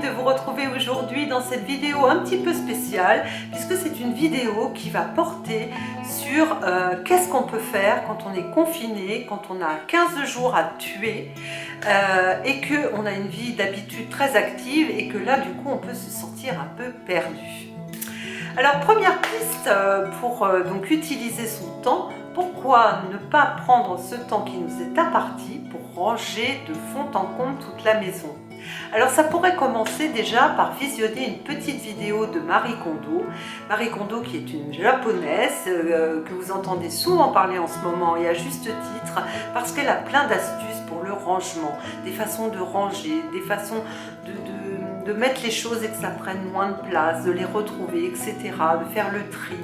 de vous retrouver aujourd'hui dans cette vidéo un petit peu spéciale, puisque c'est une vidéo qui va porter sur qu'est-ce qu'on peut faire quand on est confiné, quand on a 15 jours à tuer et qu'on a une vie d'habitude très active et que là du coup on peut se sentir un peu perdu. Alors première piste pour donc utiliser son temps, pourquoi ne pas prendre ce temps qui nous est imparti pour ranger de fond en comble toute la maison? Alors ça pourrait commencer déjà par visionner une petite vidéo de Marie Kondo. Marie Kondo qui est une japonaise que vous entendez souvent parler en ce moment et à juste titre parce qu'elle a plein d'astuces pour le rangement, des façons de ranger, des façons de mettre les choses et que ça prenne moins de place, de les retrouver, etc., de faire le tri.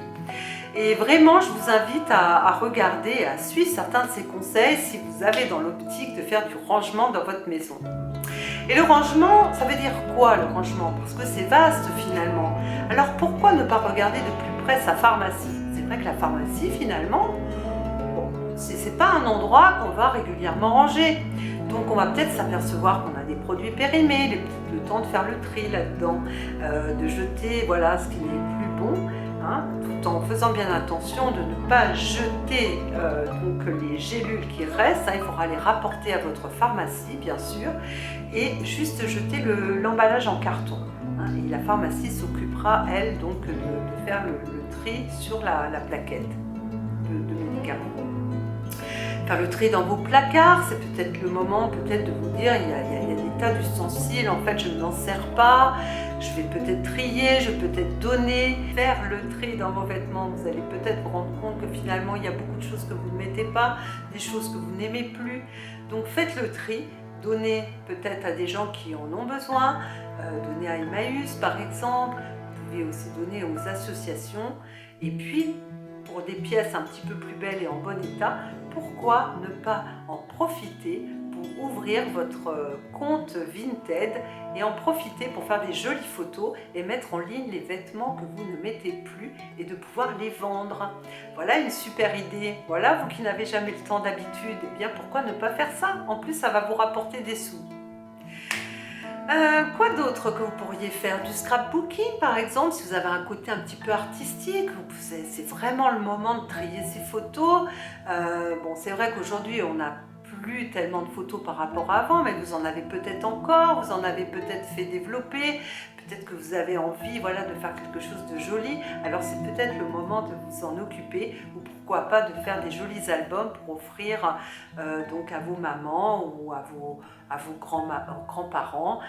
Et vraiment, je vous invite à regarder et à suivre certains de ces conseils si vous avez dans l'optique de faire du rangement dans votre maison. Et le rangement, ça veut dire quoi le rangement? Parce que c'est vaste finalement. Alors pourquoi ne pas regarder de plus près sa pharmacie? C'est vrai que la pharmacie finalement, bon, c'est pas un endroit qu'on va régulièrement ranger. Donc on va peut-être s'apercevoir qu'on a des produits périmés, le temps de faire le tri là-dedans, de jeter voilà, ce qui n'est plus bon, hein, tout en faisant bien attention de ne pas jeter donc les gélules qui restent, hein, il faudra les rapporter à votre pharmacie bien sûr, et juste jeter l'emballage en carton. Hein, et la pharmacie s'occupera elle donc de faire le tri sur la plaquette de médicaments. Faire le tri dans vos placards, c'est peut-être le moment peut-être de vous dire il y a des tas d'ustensiles, en fait je ne m'en sers pas, je vais peut-être trier, je vais peut-être donner. Faire le tri dans vos vêtements, vous allez peut-être vous rendre compte que finalement il y a beaucoup de choses que vous ne mettez pas, des choses que vous n'aimez plus. Donc faites le tri, donnez peut-être à des gens qui en ont besoin, donnez à Emmaüs par exemple, vous pouvez aussi donner aux associations et puis pour des pièces un petit peu plus belles et en bon état, pourquoi ne pas en profiter pour ouvrir votre compte Vinted et en profiter pour faire des jolies photos et mettre en ligne les vêtements que vous ne mettez plus et de pouvoir les vendre. Voilà une super idée. Voilà, vous qui n'avez jamais le temps d'habitude, eh bien pourquoi ne pas faire ça? En plus, ça va vous rapporter des sous. Quoi d'autre que vous pourriez faire? Du scrapbooking par exemple, si vous avez un côté un petit peu artistique, c'est vraiment le moment de trier ces photos. Bon, c'est vrai qu'aujourd'hui on n'a plus tellement de photos par rapport à avant, mais vous en avez peut-être encore, vous en avez peut-être fait développer, peut-être que vous avez envie voilà, de faire quelque chose de joli, alors c'est peut-être le moment de vous en occuper, ou pourquoi pas de faire des jolis albums pour offrir donc à vos mamans ou à vos grands-parents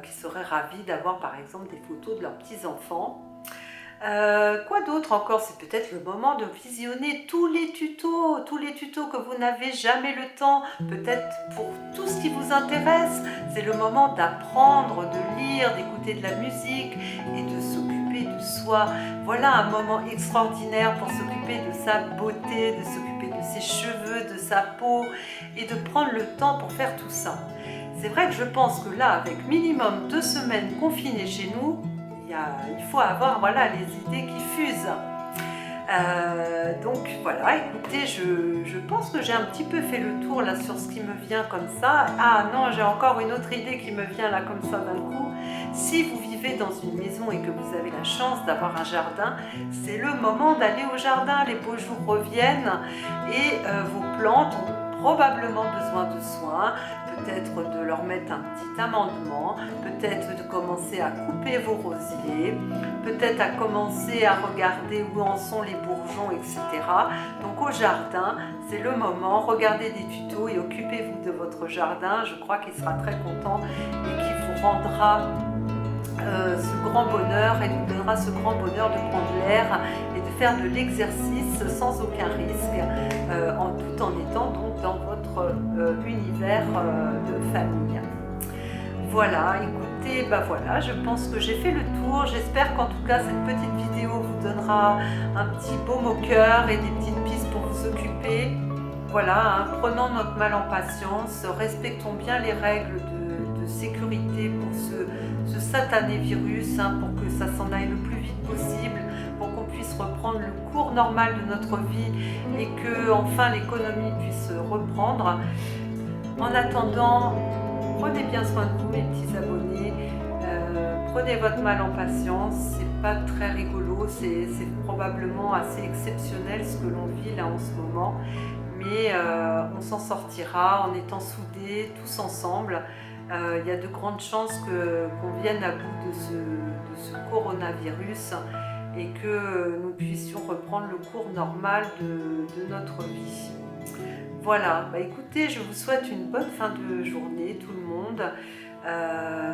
qui seraient ravis d'avoir par exemple des photos de leurs petits-enfants. Quoi d'autre encore? C'est peut-être le moment de visionner tous les tutos que vous n'avez jamais le temps, peut-être pour tout ce qui vous intéresse. C'est le moment d'apprendre, de lire, d'écouter de la musique et de s'occuper de soi. Voilà un moment extraordinaire pour s'occuper de sa beauté, de s'occuper de ses cheveux, de sa peau et de prendre le temps pour faire tout ça. C'est vrai que je pense que là, avec minimum 2 semaines confinées chez nous, il faut avoir voilà, les idées qui fusent. Donc voilà, écoutez, je pense que j'ai un petit peu fait le tour là sur ce qui me vient comme ça. Ah non, j'ai encore une autre idée qui me vient là comme ça d'un coup. Si vous vivez dans une maison et que vous avez la chance d'avoir un jardin, c'est le moment d'aller au jardin. Les beaux jours reviennent et vos plantes ont probablement besoin de soins. Peut-être de leur mettre un petit amendement, peut-être de commencer à couper vos rosiers, peut-être à commencer à regarder où en sont les bourgeons, etc. Donc au jardin, c'est le moment, regardez des tutos et occupez-vous de votre jardin. Je crois qu'il sera très content et qu'il vous rendra ce grand bonheur et nous donnera ce grand bonheur de prendre l'air et de faire de l'exercice sans aucun risque, tout en étant donc dans votre univers de famille. Voilà, écoutez, voilà, je pense que j'ai fait le tour. J'espère qu'en tout cas cette petite vidéo vous donnera un petit baume au cœur et des petites pistes pour vous occuper. Voilà, hein, prenons notre mal en patience, respectons bien les règles de sécurité pour ce satané virus, hein, pour que ça s'en aille le plus vite possible, pour qu'on puisse reprendre le cours normal de notre vie et que enfin l'économie puisse reprendre. En attendant, prenez bien soin de vous mes petits abonnés, prenez votre mal en patience, c'est pas très rigolo, c'est probablement assez exceptionnel ce que l'on vit là en ce moment, mais on s'en sortira en étant soudés tous ensemble. Il y a de grandes chances qu'on vienne à bout de ce coronavirus et que nous puissions reprendre le cours normal de notre vie. Voilà, bah écoutez, je vous souhaite une bonne fin de journée tout le monde.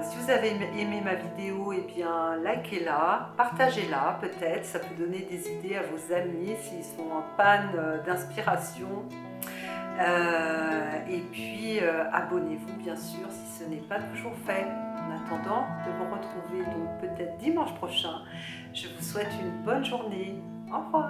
Si vous avez aimé ma vidéo, eh bien likez-la, partagez-la peut-être, ça peut donner des idées à vos amis s'ils sont en panne d'inspiration. Et puis abonnez-vous bien sûr si ce n'est pas toujours fait. En attendant de vous retrouver donc peut-être dimanche prochain, je vous souhaite une bonne journée. Au revoir.